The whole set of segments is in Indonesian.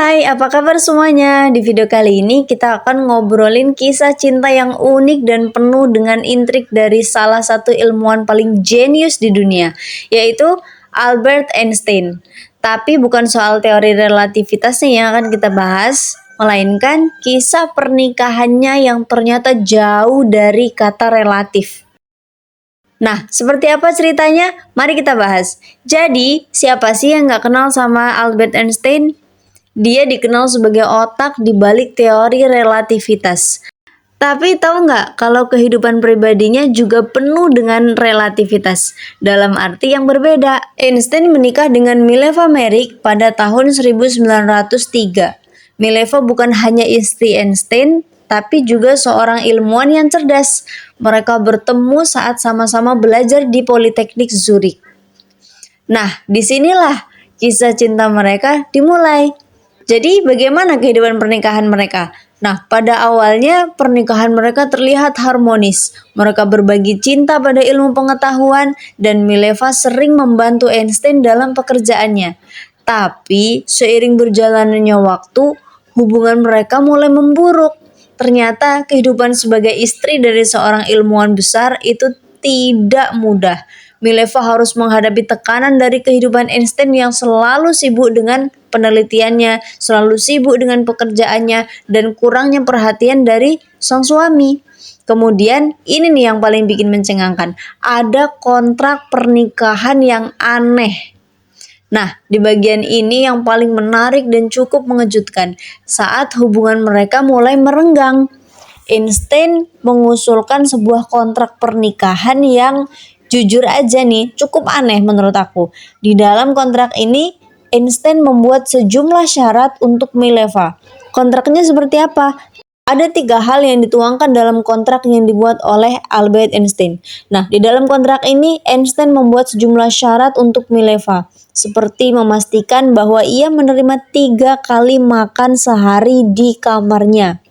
Hai, apa kabar semuanya? Di video kali ini kita akan ngobrolin kisah cinta yang unik dan penuh dengan intrik dari salah satu ilmuwan paling jenius di dunia, yaitu Albert Einstein. Tapi bukan soal teori relativitasnya yang akan kita bahas, melainkan kisah pernikahannya yang ternyata jauh dari kata relatif. Nah, seperti apa ceritanya? Mari kita bahas. Jadi, siapa sih yang nggak kenal sama Albert Einstein? Dia dikenal sebagai otak di balik teori relativitas. Tapi tahu nggak kalau kehidupan pribadinya juga penuh dengan relativitas, dalam arti yang berbeda. Einstein menikah dengan Mileva Merrick pada tahun 1903. Mileva bukan hanya istri Einstein, tapi juga seorang ilmuwan yang cerdas. Mereka bertemu saat sama-sama belajar di Politeknik Zurich. Nah, disinilah kisah cinta mereka dimulai. Jadi bagaimana kehidupan pernikahan mereka? Nah, pada awalnya pernikahan mereka terlihat harmonis. Mereka berbagi cinta pada ilmu pengetahuan dan Mileva sering membantu Einstein dalam pekerjaannya. Tapi seiring berjalannya waktu, hubungan mereka mulai memburuk. Ternyata kehidupan sebagai istri dari seorang ilmuwan besar itu tidak mudah. Mileva harus menghadapi tekanan dari kehidupan Einstein yang selalu sibuk dengan penelitiannya, selalu sibuk dengan pekerjaannya, dan kurangnya perhatian dari sang suami. Kemudian ini nih yang paling bikin mencengangkan, ada kontrak pernikahan yang aneh. Nah, di bagian ini yang paling menarik dan cukup mengejutkan, saat hubungan mereka mulai merenggang. Einstein mengusulkan sebuah kontrak pernikahan yang jujur aja nih cukup aneh menurut aku. Di dalam kontrak ini Einstein membuat sejumlah syarat untuk Mileva. Kontraknya seperti apa? Ada 3 hal yang dituangkan dalam kontrak yang dibuat oleh Albert Einstein. Nah, di dalam kontrak ini Einstein membuat sejumlah syarat untuk Mileva, seperti memastikan bahwa ia menerima 3 kali makan sehari di kamarnya,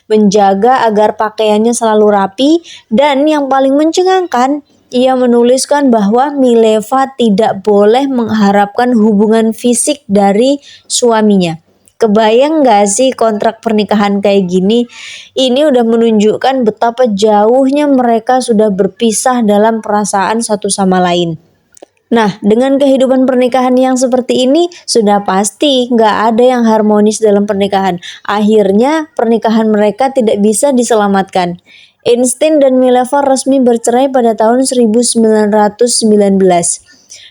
menjaga agar pakaiannya selalu rapi, dan yang paling mencengangkan, ia menuliskan bahwa Mileva tidak boleh mengharapkan hubungan fisik dari suaminya. Kebayang gak sih kontrak pernikahan kayak gini? Ini udah menunjukkan betapa jauhnya mereka sudah berpisah dalam perasaan satu sama lain. Nah, dengan kehidupan pernikahan yang seperti ini, sudah pasti nggak ada yang harmonis dalam pernikahan. Akhirnya, pernikahan mereka tidak bisa diselamatkan. Einstein dan Mileva resmi bercerai pada tahun 1919.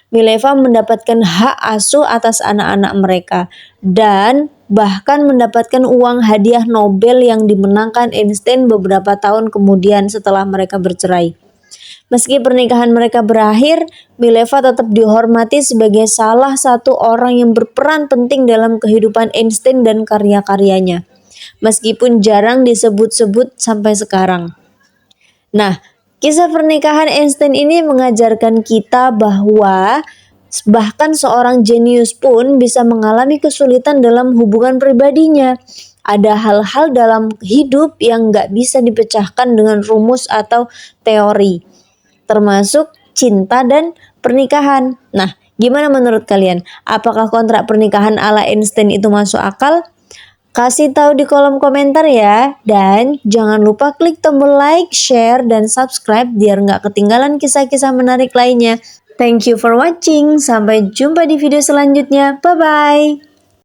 Mileva mendapatkan hak asuh atas anak-anak mereka dan bahkan mendapatkan uang hadiah Nobel yang dimenangkan Einstein beberapa tahun kemudian setelah mereka bercerai. Meski pernikahan mereka berakhir, Mileva tetap dihormati sebagai salah satu orang yang berperan penting dalam kehidupan Einstein dan karya-karyanya, meskipun jarang disebut-sebut sampai sekarang. Nah, kisah pernikahan Einstein ini mengajarkan kita bahwa bahkan seorang jenius pun bisa mengalami kesulitan dalam hubungan pribadinya. Ada hal-hal dalam hidup yang nggak bisa dipecahkan dengan rumus atau teori, termasuk cinta dan pernikahan. Nah, gimana menurut kalian? Apakah kontrak pernikahan ala Einstein itu masuk akal? Kasih tahu di kolom komentar ya. Dan jangan lupa klik tombol like, share, dan subscribe biar nggak ketinggalan kisah-kisah menarik lainnya. Thank you for watching. Sampai jumpa di video selanjutnya. Bye-bye.